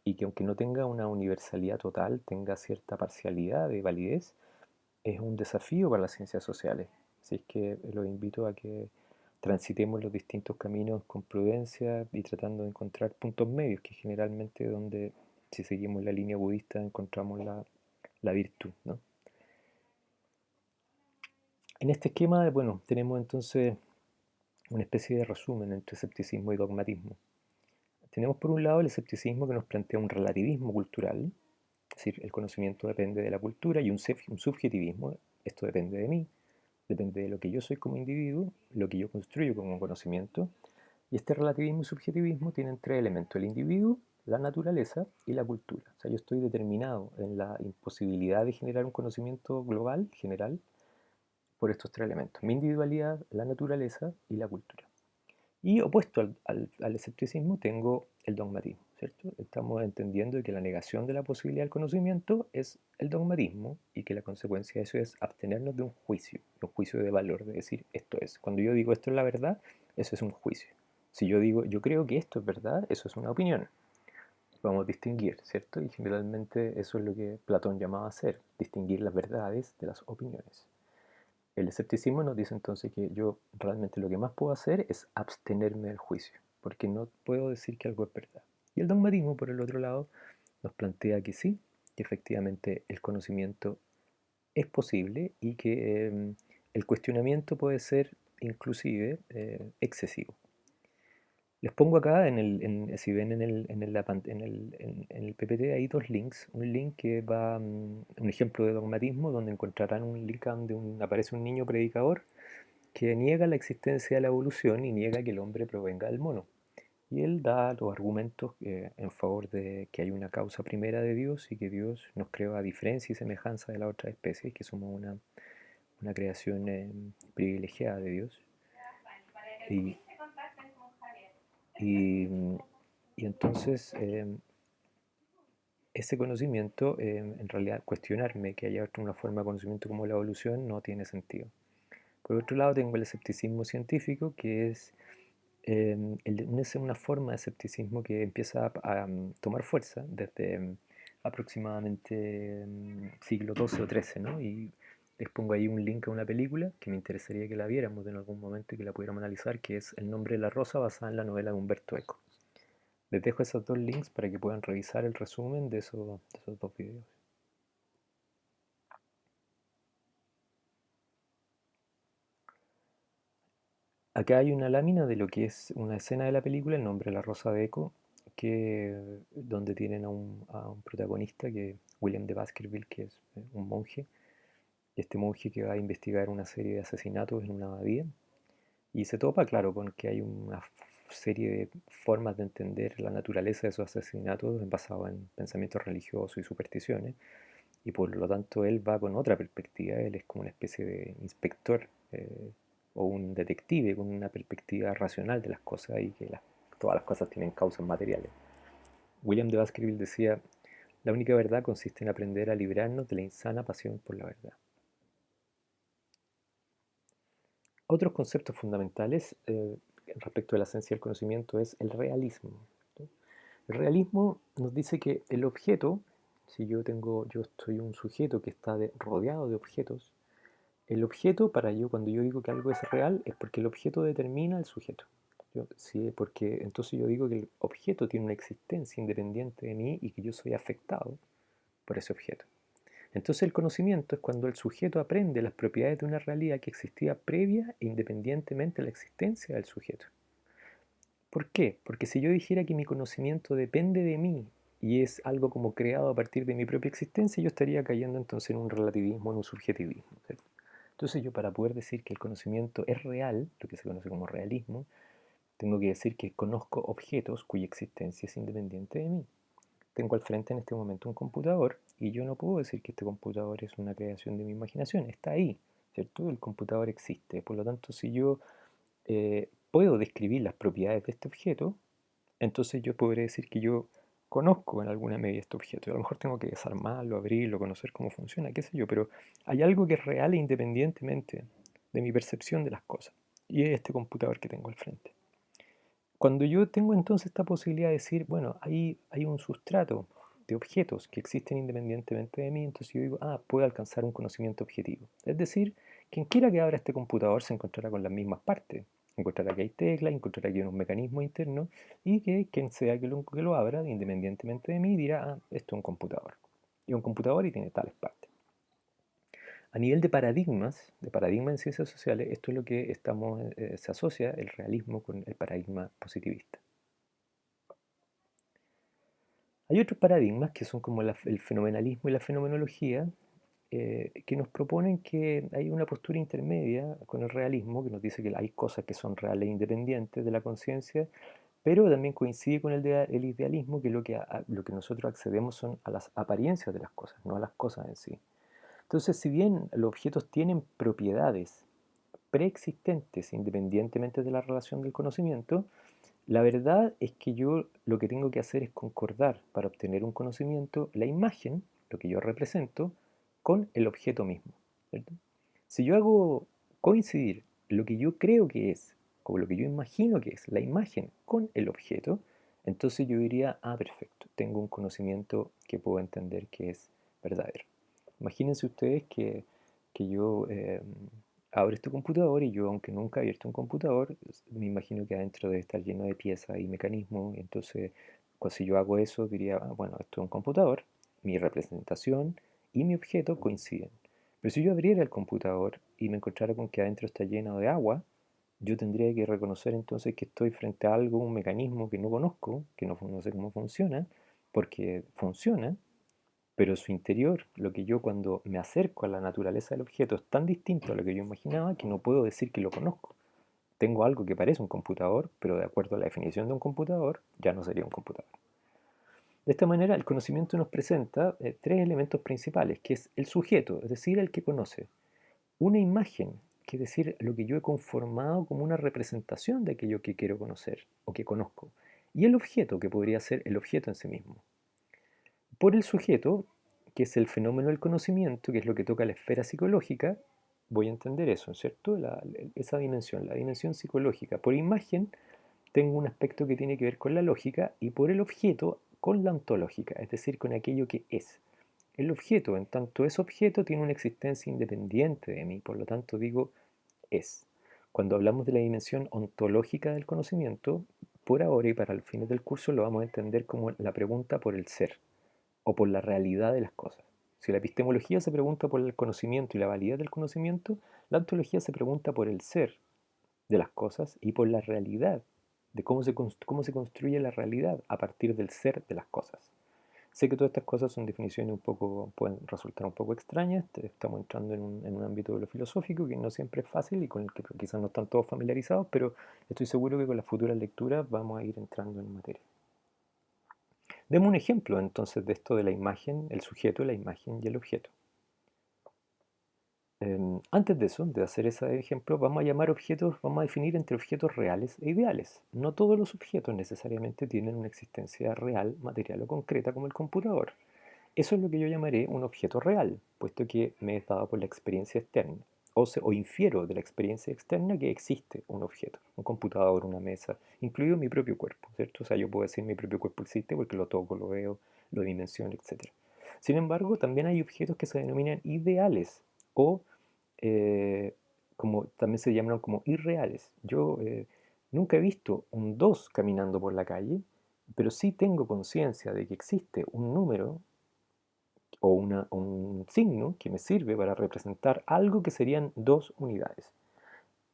y que aunque no tenga una universalidad total, tenga cierta parcialidad de validez, es un desafío para las ciencias sociales. Así es que los invito a que transitemos los distintos caminos con prudencia y tratando de encontrar puntos medios, que generalmente es donde, si seguimos la línea budista, encontramos la virtud, ¿no? En este esquema, bueno, tenemos entonces una especie de resumen entre escepticismo y dogmatismo. Tenemos por un lado el escepticismo que nos plantea un relativismo cultural, es decir, el conocimiento depende de la cultura, y un subjetivismo, esto depende de mí, depende de lo que yo soy como individuo, lo que yo construyo como conocimiento. Y este relativismo y subjetivismo tienen tres elementos: el individuo, la naturaleza y la cultura. O sea, yo estoy determinado en la imposibilidad de generar un conocimiento global, general, por estos tres elementos: mi individualidad, la naturaleza y la cultura. Y opuesto al escepticismo tengo el dogmatismo, ¿cierto? Estamos entendiendo que la negación de la posibilidad del conocimiento es el dogmatismo y que la consecuencia de eso es abstenernos de un juicio de valor, de decir esto es. Cuando yo digo esto es la verdad, eso es un juicio. Si yo digo yo creo que esto es verdad, eso es una opinión. Vamos a distinguir, ¿cierto? Y generalmente eso es lo que Platón llamaba hacer, distinguir las verdades de las opiniones. El escepticismo nos dice entonces que yo realmente lo que más puedo hacer es abstenerme del juicio, porque no puedo decir que algo es verdad. Y el dogmatismo, por el otro lado, nos plantea que sí, que efectivamente el conocimiento es posible y que el cuestionamiento puede ser inclusive excesivo. Les pongo acá, si ven en el PPT, hay dos links. Un link que va, un ejemplo de dogmatismo, donde encontrarán un link donde aparece un niño predicador que niega la existencia de la evolución y niega que el hombre provenga del mono. Y él da los argumentos en favor de que hay una causa primera de Dios y que Dios nos creó a diferencia y semejanza de las otras especies, que somos una creación privilegiada de Dios. Y, y, y entonces ese conocimiento, en realidad cuestionarme que haya una forma de conocimiento como la evolución no tiene sentido. Por otro lado tengo el escepticismo científico, que es una forma de escepticismo que empieza a tomar fuerza desde aproximadamente siglo XII o XIII, ¿no? Y les pongo ahí un link a una película que me interesaría que la viéramos en algún momento y que la pudiéramos analizar, que es El nombre de la rosa, basada en la novela de Humberto Eco. Les dejo esos dos links para que puedan revisar el resumen de esos dos videos. Acá hay una lámina de lo que es una escena de la película, El nombre de la rosa de Eco, donde tienen a un protagonista, que William de Baskerville, que es un monje, y este monje que va a investigar una serie de asesinatos en una abadía, y se topa, claro, con que hay una serie de formas de entender la naturaleza de esos asesinatos basados en pensamientos religiosos y supersticiones, y por lo tanto él va con otra perspectiva. Él es como una especie de inspector o un detective con una perspectiva racional de las cosas y que todas las cosas tienen causas materiales. William de Baskerville decía: la única verdad consiste en aprender a librarnos de la insana pasión por la verdad. Otros conceptos fundamentales respecto de la esencia del conocimiento es el realismo, ¿no? El realismo nos dice que el objeto, si yo soy un sujeto que está rodeado de objetos, el objeto, cuando yo digo que algo es real, es porque el objeto determina el sujeto. Sí, porque entonces yo digo que el objeto tiene una existencia independiente de mí y que yo soy afectado por ese objeto. Entonces el conocimiento es cuando el sujeto aprende las propiedades de una realidad que existía previa e independientemente de la existencia del sujeto. ¿Por qué? Porque si yo dijera que mi conocimiento depende de mí y es algo como creado a partir de mi propia existencia, yo estaría cayendo entonces en un relativismo, en un subjetivismo, ¿cierto? Entonces yo, para poder decir que el conocimiento es real, lo que se conoce como realismo, tengo que decir que conozco objetos cuya existencia es independiente de mí. Tengo al frente en este momento un computador y yo no puedo decir que este computador es una creación de mi imaginación, está ahí, ¿cierto? El computador existe. Por lo tanto, si yo puedo describir las propiedades de este objeto, entonces yo podré decir que yo conozco en alguna medida este objeto. A lo mejor tengo que desarmarlo, abrirlo, conocer cómo funciona, qué sé yo, pero hay algo que es real e independientemente de mi percepción de las cosas. Y es este computador que tengo al frente. Cuando yo tengo entonces esta posibilidad de decir, bueno, hay un sustrato de objetos que existen independientemente de mí, entonces yo digo, puedo alcanzar un conocimiento objetivo. Es decir, quien quiera que abra este computador se encontrará con las mismas partes. Encontrará que hay teclas, encontrará que hay unos mecanismos internos y que quien sea que lo abra, independientemente de mí, dirá, esto es un computador. Y un computador y tiene tales partes. A nivel de paradigmas en ciencias sociales, esto es lo que se asocia el realismo con el paradigma positivista. Hay otros paradigmas que son como el fenomenalismo y la fenomenología, que nos proponen que hay una postura intermedia con el realismo, que nos dice que hay cosas que son reales e independientes de la conciencia, pero también coincide con el idealismo, que lo que nosotros accedemos son a las apariencias de las cosas, no a las cosas en sí. Entonces, si bien los objetos tienen propiedades preexistentes independientemente de la relación del conocimiento, la verdad es que yo lo que tengo que hacer es concordar para obtener un conocimiento la imagen, lo que yo represento, con el objeto mismo, ¿cierto? Si yo hago coincidir lo que yo creo que es, con lo que yo imagino que es, la imagen con el objeto, entonces yo diría, ah, perfecto, tengo un conocimiento que puedo entender que es verdadero. Imagínense ustedes que yo abro este computador y yo, aunque nunca he abierto un computador, me imagino que adentro debe estar lleno de piezas y mecanismos. Entonces, si yo hago eso, diría, "Ah, bueno, esto es un computador, mi representación y mi objeto coinciden. Pero si yo abriera el computador y me encontrara con que adentro está lleno de agua, yo tendría que reconocer entonces que estoy frente a algo, un mecanismo que no conozco, que no sé cómo funciona, porque funciona, pero su interior, lo que yo cuando me acerco a la naturaleza del objeto es tan distinto a lo que yo imaginaba que no puedo decir que lo conozco. Tengo algo que parece un computador, pero de acuerdo a la definición de un computador, ya no sería un computador. De esta manera, el conocimiento nos presenta tres elementos principales, que es el sujeto, es decir, el que conoce; una imagen, que es decir, lo que yo he conformado como una representación de aquello que quiero conocer o que conozco; y el objeto, que podría ser el objeto en sí mismo. Por el sujeto, que es el fenómeno del conocimiento, que es lo que toca la esfera psicológica, voy a entender eso, ¿cierto? Esa dimensión, la dimensión psicológica. Por imagen, tengo un aspecto que tiene que ver con la lógica, y por el objeto, con la ontológica, es decir, con aquello que es. El objeto, en tanto es objeto, tiene una existencia independiente de mí, por lo tanto digo es. Cuando hablamos de la dimensión ontológica del conocimiento, por ahora y para los fines del curso lo vamos a entender como la pregunta por el ser o por la realidad de las cosas. Si la epistemología se pregunta por el conocimiento y la validez del conocimiento, la ontología se pregunta por el ser de las cosas y por la realidad, de cómo se construye la realidad a partir del ser de las cosas. Sé que todas estas cosas son definiciones un poco, pueden resultar un poco extrañas. Estamos entrando en un ámbito de lo filosófico que no siempre es fácil y con el que quizás no están todos familiarizados, pero estoy seguro que con las futuras lecturas vamos a ir entrando en materia. Demos un ejemplo entonces de esto de la imagen, el sujeto, la imagen y el objeto. Antes de eso, de hacer ese ejemplo, vamos a llamar objetos, vamos a definir entre objetos reales e ideales. No todos los objetos necesariamente tienen una existencia real, material o concreta como el computador. Eso es lo que yo llamaré un objeto real, puesto que me es dado por la experiencia externa. O infiero de la experiencia externa que existe un objeto, un computador, una mesa, incluido mi propio cuerpo, ¿cierto? O sea, yo puedo decir mi propio cuerpo existe porque lo toco, lo veo, lo dimensiono, etc. Sin embargo, también hay objetos que se denominan ideales o eh, como también se llaman como irreales. Yo nunca he visto un 2 caminando por la calle, pero sí tengo conciencia de que existe un número o un signo que me sirve para representar algo que serían dos unidades.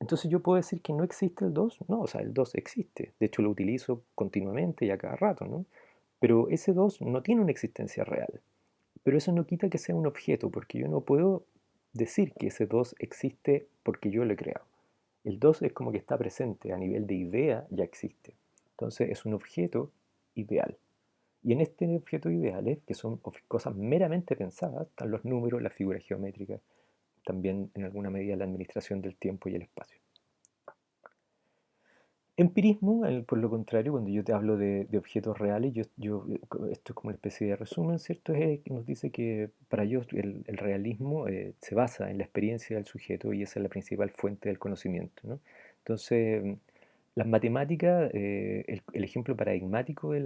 Entonces yo puedo decir que no existe el 2, no, o sea, el 2 existe, de hecho lo utilizo continuamente y a cada rato, ¿no? Pero ese 2 no tiene una existencia real. Pero eso no quita que sea un objeto, porque yo no puedo decir que ese 2 existe porque yo lo he creado. El 2 es como que está presente, a nivel de idea ya existe. Entonces es un objeto ideal. Y en este objeto ideales, que son cosas meramente pensadas, están los números, las figuras geométricas, también en alguna medida la administración del tiempo y el espacio. Empirismo, por lo contrario, cuando yo te hablo de objetos reales, esto es como una especie de resumen, ¿cierto? Nos dice que para ellos el realismo se basa en la experiencia del sujeto y esa es la principal fuente del conocimiento, ¿no? Entonces, las matemáticas, el ejemplo paradigmático de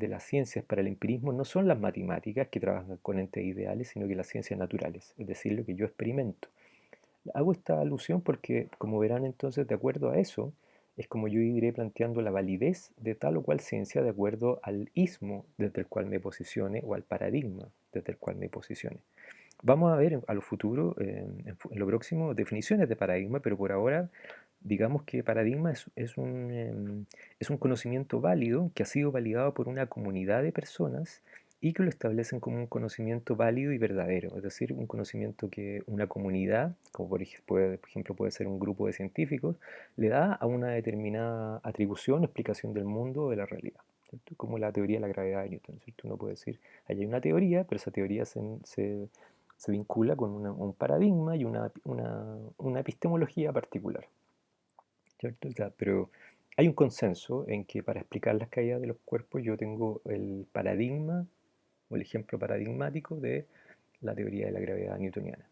las ciencias para el empirismo no son las matemáticas que trabajan con entes ideales, sino que las ciencias naturales, es decir, lo que yo experimento. Hago esta alusión porque, como verán entonces, de acuerdo a eso, es como yo iré planteando la validez de tal o cual ciencia de acuerdo al ismo desde el cual me posicione o al paradigma desde el cual me posicione. Vamos a ver a lo futuro, en lo próximo, definiciones de paradigma, pero por ahora digamos que paradigma es un conocimiento válido que ha sido validado por una comunidad de personas y que lo establecen como un conocimiento válido y verdadero, es decir, un conocimiento que una comunidad, como por ejemplo puede ser un grupo de científicos, le da a una determinada atribución o explicación del mundo o de la realidad, ¿cierto? Como la teoría de la gravedad de Newton, ¿cierto? Uno puede decir, ahí hay una teoría, pero esa teoría se vincula con un paradigma y una epistemología particular, ¿cierto? O sea, pero hay un consenso en que para explicar las caídas de los cuerpos yo tengo el paradigma o el ejemplo paradigmático de la teoría de la gravedad newtoniana.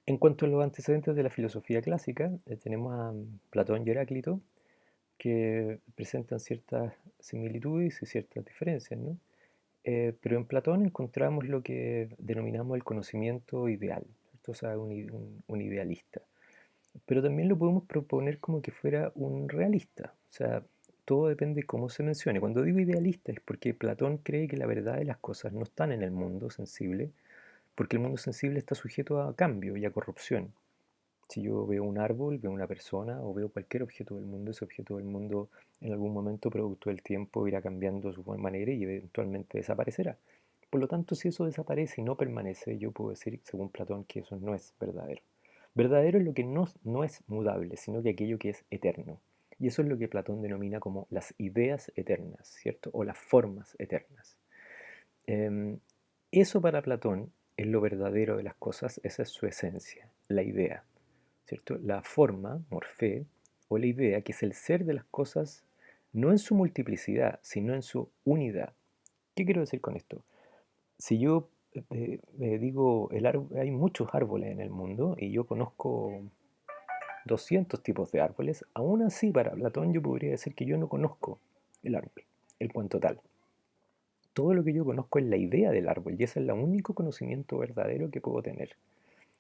En cuanto a los antecedentes de la filosofía clásica, tenemos a Platón y Heráclito, que presentan ciertas similitudes y ciertas diferencias, ¿no? Pero en Platón encontramos lo que denominamos el conocimiento ideal, ¿cierto? O sea, un idealista. Pero también lo podemos proponer como que fuera un realista, o sea, todo depende de cómo se mencione. Cuando digo idealista es porque Platón cree que la verdad de las cosas no están en el mundo sensible, porque el mundo sensible está sujeto a cambio y a corrupción. Si yo veo un árbol, veo una persona o veo cualquier objeto del mundo, ese objeto del mundo en algún momento, producto del tiempo, irá cambiando su manera y eventualmente desaparecerá. Por lo tanto, si eso desaparece y no permanece, yo puedo decir, según Platón, que eso no es verdadero. Verdadero es lo que no es mudable, sino que aquello que es eterno. Y eso es lo que Platón denomina como las ideas eternas, ¿cierto? O las formas eternas. Em, Eso para Platón es lo verdadero de las cosas, esa es su esencia, la idea. ¿Cierto? La forma, morfé, o la idea, que es el ser de las cosas, no en su multiplicidad, sino en su unidad. ¿Qué quiero decir con esto? Si yo digo, hay muchos árboles en el mundo y yo conozco 200 tipos de árboles, aún así para Platón yo podría decir que yo no conozco el árbol, el cuanto tal. Todo lo que yo conozco es la idea del árbol y ese es el único conocimiento verdadero que puedo tener.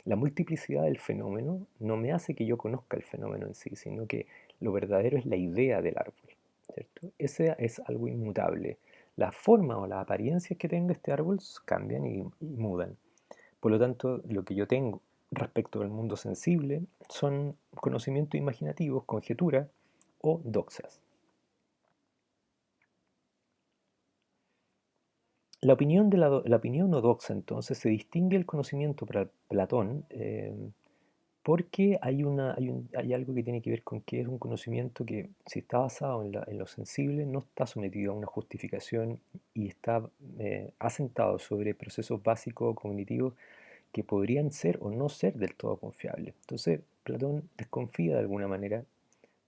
La multiplicidad del fenómeno no me hace que yo conozca el fenómeno en sí, sino que lo verdadero es la idea del árbol, ¿cierto? Ese es algo inmutable. La forma o las apariencias que tenga este árbol cambian y mudan. Por lo tanto, lo que yo tengo respecto del mundo sensible son conocimientos imaginativos, conjeturas o doxas. La opinión o doxa, entonces, se distingue el conocimiento para Platón porque hay algo que tiene que ver con que es un conocimiento que, si está basado en lo sensible, no está sometido a una justificación y está asentado sobre procesos básicos cognitivos que podrían ser o no ser del todo confiables. Entonces, Platón desconfía de alguna manera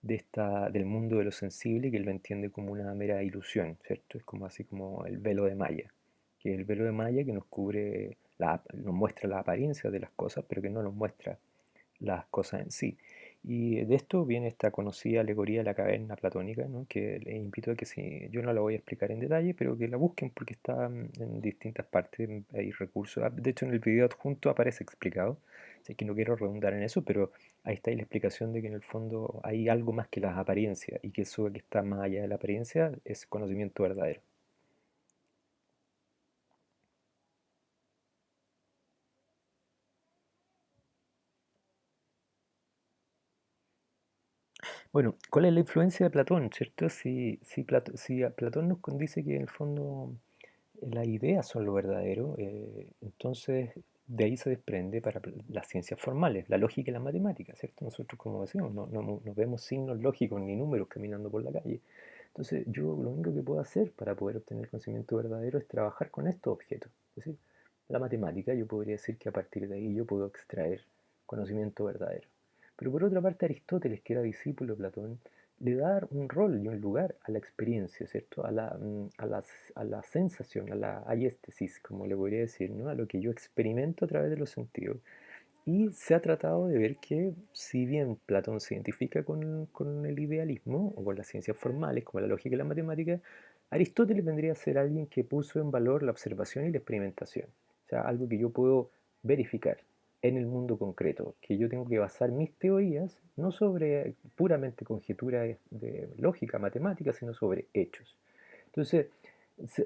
del mundo de lo sensible, que él lo entiende como una mera ilusión, ¿cierto? Es como así como el velo de Maya, que es el velo de Maya que nos cubre, nos muestra la apariencia de las cosas, pero que no nos muestra las cosas en sí. Y de esto viene esta conocida alegoría de la caverna platónica, ¿no? Que les invito a que, si yo no la voy a explicar en detalle, pero que la busquen porque está en distintas partes, hay recursos. De hecho, en el video adjunto aparece explicado, así que no quiero redundar en eso, pero ahí está la explicación de que en el fondo hay algo más que las apariencias y que eso que está más allá de la apariencia es conocimiento verdadero. Bueno, ¿cuál es la influencia de Platón, cierto? Si a Platón nos dice que en el fondo las ideas son lo verdadero, entonces de ahí se desprende para las ciencias formales, la lógica y la matemática, ¿cierto? Nosotros, como decimos, no vemos signos lógicos ni números caminando por la calle. Entonces yo lo único que puedo hacer para poder obtener conocimiento verdadero es trabajar con estos objetos. Es decir, la matemática, yo podría decir que a partir de ahí yo puedo extraer conocimiento verdadero. Pero por otra parte, Aristóteles, que era discípulo de Platón, le da un rol y un lugar a la experiencia, ¿cierto? A la sensación, a la aiestesis, como le podría decir, ¿no? A lo que yo experimento a través de los sentidos. Y se ha tratado de ver que, si bien Platón se identifica con el idealismo o con las ciencias formales, como la lógica y la matemática, Aristóteles vendría a ser alguien que puso en valor la observación y la experimentación. O sea, algo que yo puedo verificar en el mundo concreto, que yo tengo que basar mis teorías no sobre puramente conjeturas de lógica, matemática, sino sobre hechos. Entonces,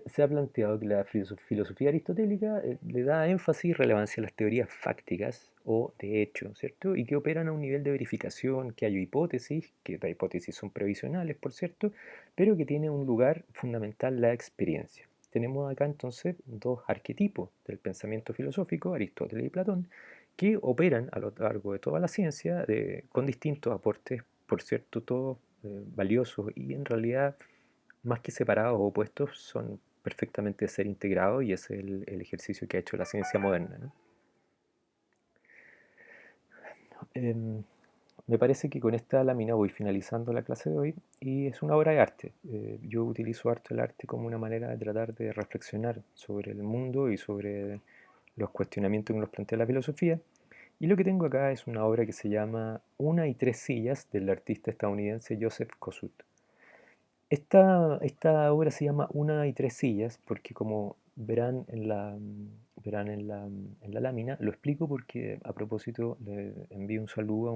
se ha planteado que la filosofía aristotélica le da énfasis y relevancia a las teorías fácticas o de hecho, ¿cierto? Y que operan a un nivel de verificación, que hay hipótesis, que las hipótesis son previsionales, por cierto, pero que tiene un lugar fundamental la experiencia. Tenemos acá entonces dos arquetipos del pensamiento filosófico, Aristóteles y Platón, que operan a lo largo de toda la ciencia con distintos aportes, por cierto, todos valiosos y en realidad más que separados o opuestos, son perfectamente ser integrados y ese es el ejercicio que ha hecho la ciencia moderna, ¿no? Em, Me parece que con esta lámina voy finalizando la clase de hoy y es una obra de arte. Yo utilizo harto el arte como una manera de tratar de reflexionar sobre el mundo y sobre los cuestionamientos que nos plantea la filosofía. Y lo que tengo acá es una obra que se llama Una y tres sillas del artista estadounidense Joseph Kosuth. Esta obra se llama Una y tres sillas porque como verán en la lámina, lo explico porque a propósito le envío un saludo a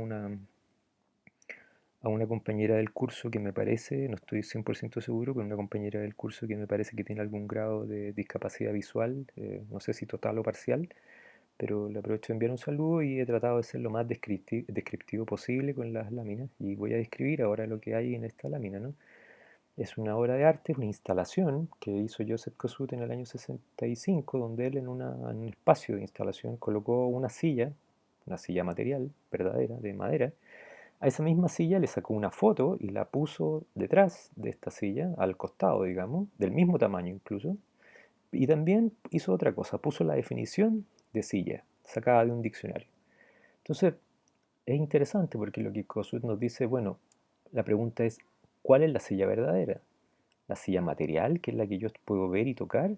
una compañera del curso que me parece, no estoy 100% seguro, pero una compañera del curso que me parece que tiene algún grado de discapacidad visual, no sé si total o parcial, pero le aprovecho de enviar un saludo y he tratado de ser lo más descriptivo posible con las láminas y voy a describir ahora lo que hay en esta lámina, ¿no? Es una obra de arte, una instalación que hizo Joseph Kosuth en el año 65, donde él en un espacio de instalación colocó una silla material, verdadera, de madera. A esa misma silla le sacó una foto y la puso detrás de esta silla, al costado, digamos, del mismo tamaño incluso. Y también hizo otra cosa, puso la definición de silla, sacada de un diccionario. Entonces, es interesante porque lo que Kosuth nos dice, bueno, la pregunta es, ¿cuál es la silla verdadera? La silla material, que es la que yo puedo ver y tocar,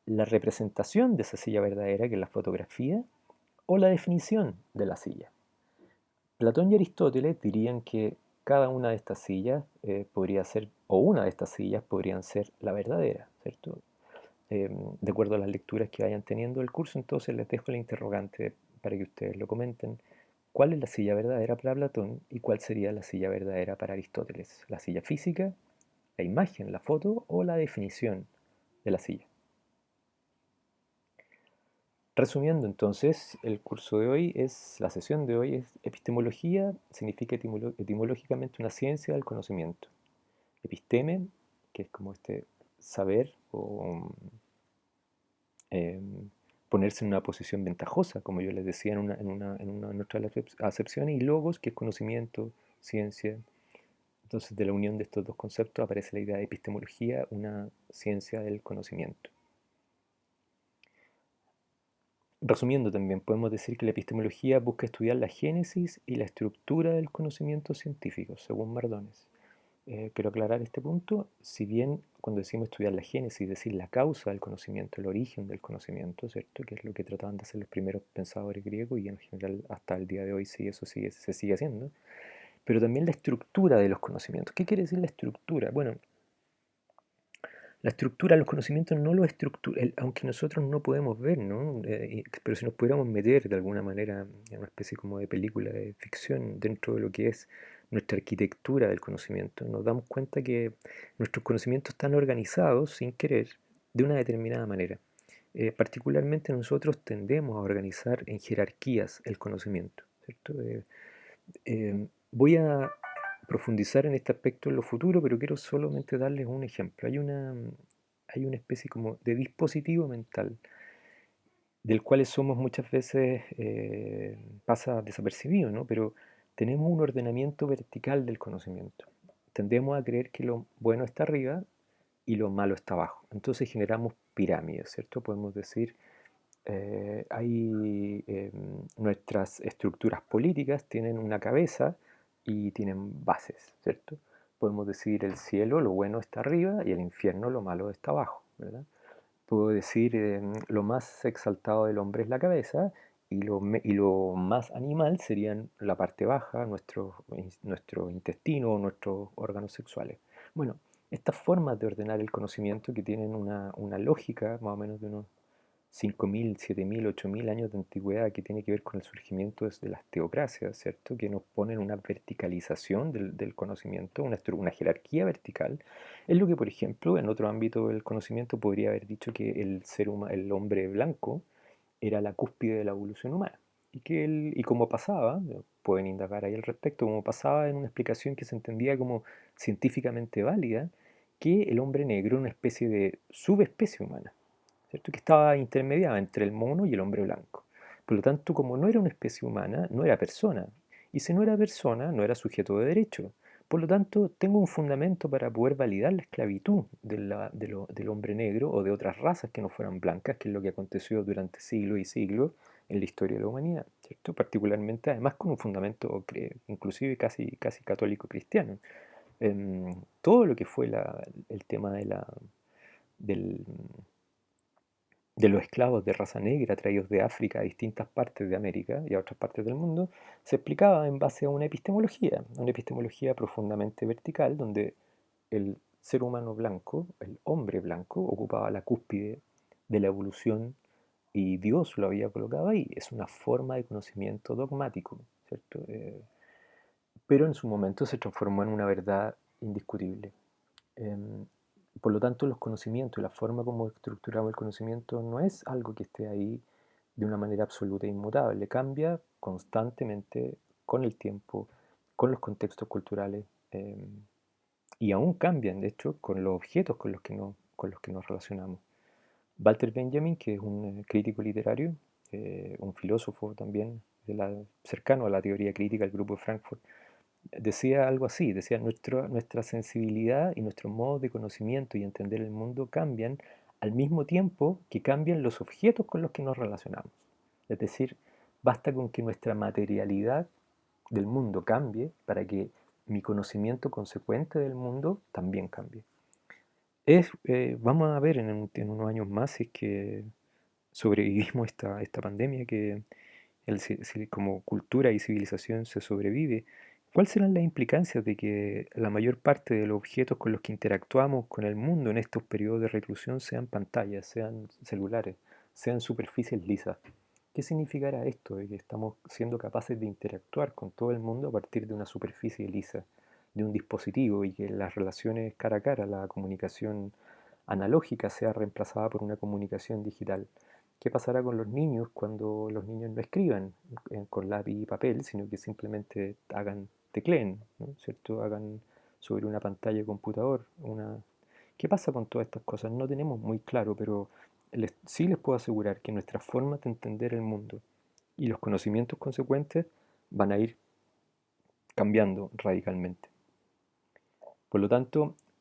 la representación de esa silla verdadera, que es la fotografía, o la definición de la silla. Platón y Aristóteles dirían que cada una de estas sillas podría ser, o una de estas sillas podrían ser la verdadera, ¿cierto? De acuerdo a las lecturas que vayan teniendo el curso, entonces les dejo la interrogante para que ustedes lo comenten. ¿Cuál es la silla verdadera para Platón y cuál sería la silla verdadera para Aristóteles? ¿La silla física, la imagen, la foto o la definición de la silla? Resumiendo entonces, el curso de hoy la sesión de hoy es epistemología, significa etimológicamente una ciencia del conocimiento. Episteme, que es como este saber o em, ponerse en una posición ventajosa, como yo les decía en una de nuestras acepciones, y logos, que es conocimiento, ciencia. Entonces, de la unión de estos dos conceptos aparece la idea de epistemología, una ciencia del conocimiento. Resumiendo también, podemos decir que la epistemología busca estudiar la génesis y la estructura del conocimiento científico, según Mardones. Quiero aclarar este punto, si bien cuando decimos estudiar la génesis, es decir, la causa del conocimiento, el origen del conocimiento, ¿cierto? Que es lo que trataban de hacer los primeros pensadores griegos y en general hasta el día de hoy sí, eso se sigue haciendo, pero también la estructura de los conocimientos. ¿Qué quiere decir la estructura? Bueno, la estructura, los conocimientos no lo estructura, aunque nosotros no podemos ver, ¿no? Pero si nos pudiéramos meter de alguna manera en una especie como de película de ficción dentro de lo que es nuestra arquitectura del conocimiento, nos damos cuenta que nuestros conocimientos están organizados sin querer de una determinada manera. Particularmente nosotros tendemos a organizar en jerarquías el conocimiento, ¿cierto? Voy a profundizar en este aspecto en lo futuro, pero quiero solamente darles un ejemplo. Hay una especie como de dispositivo mental del cual somos muchas veces, pasa desapercibido, ¿no? Pero tenemos un ordenamiento vertical del conocimiento. Tendemos a creer que lo bueno está arriba y lo malo está abajo. Entonces generamos pirámides, ¿cierto? Podemos decir, nuestras estructuras políticas tienen una cabeza y tienen bases, ¿cierto? Podemos decir el cielo, lo bueno está arriba y el infierno, lo malo está abajo, ¿verdad? Puedo decir lo más exaltado del hombre es la cabeza y lo más animal serían la parte baja, nuestro intestino o nuestros órganos sexuales. Bueno, estas formas de ordenar el conocimiento que tienen una lógica más o menos de unos 5.000, 7.000, 8.000 años de antigüedad que tiene que ver con el surgimiento de las teocracias, ¿cierto? Que nos ponen una verticalización del conocimiento, una jerarquía vertical. Es lo que, por ejemplo, en otro ámbito del conocimiento podría haber dicho que el hombre blanco era la cúspide de la evolución humana. Y como pasaba, pueden indagar ahí al respecto, como pasaba en una explicación que se entendía como científicamente válida, que el hombre negro era una especie de subespecie humana. ¿Cierto? Que estaba intermediada entre el mono y el hombre blanco. Por lo tanto, como no era una especie humana, no era persona. Y si no era persona, no era sujeto de derecho. Por lo tanto, tengo un fundamento para poder validar la esclavitud del hombre negro o de otras razas que no fueran blancas, que es lo que aconteció durante siglos y siglos en la historia de la humanidad, ¿cierto? Particularmente, además, con un fundamento inclusive casi católico cristiano. Todo lo que fue el tema del, de los esclavos de raza negra traídos de África a distintas partes de América y a otras partes del mundo, se explicaba en base a una epistemología profundamente vertical, donde el ser humano blanco, el hombre blanco, ocupaba la cúspide de la evolución y Dios lo había colocado ahí. Es una forma de conocimiento dogmático, ¿cierto? Pero en su momento se transformó en una verdad indiscutible. Em, por lo tanto, los conocimientos y la forma como estructuramos el conocimiento no es algo que esté ahí de una manera absoluta e inmutable, cambia constantemente con el tiempo, con los contextos culturales y aún cambian, de hecho, con los objetos con los que nos relacionamos. Walter Benjamin, que es un crítico literario, un filósofo también cercano a la teoría crítica del grupo de Frankfurt, decía algo así, decía, nuestra sensibilidad y nuestro modo de conocimiento y entender el mundo cambian al mismo tiempo que cambian los objetos con los que nos relacionamos. Es decir, basta con que nuestra materialidad del mundo cambie para que mi conocimiento consecuente del mundo también cambie. Vamos a ver en unos años más si es que sobrevivimos esta pandemia, que si como cultura y civilización se sobrevive. ¿Cuáles serán las implicancias de que la mayor parte de los objetos con los que interactuamos con el mundo en estos periodos de reclusión sean pantallas, sean celulares, sean superficies lisas? ¿Qué significará esto de que estamos siendo capaces de interactuar con todo el mundo a partir de una superficie lisa, de un dispositivo, y que las relaciones cara a cara, la comunicación analógica, sea reemplazada por una comunicación digital? ¿Qué pasará con los niños cuando los niños no escriban con lápiz y papel, sino que simplemente tecleen, ¿no? ¿Cierto? Hagan sobre una pantalla de computador ¿Qué pasa con todas estas cosas? No tenemos muy claro, pero sí les puedo asegurar que nuestra forma de entender el mundo y los conocimientos consecuentes van a ir cambiando radicalmente. Por lo tanto,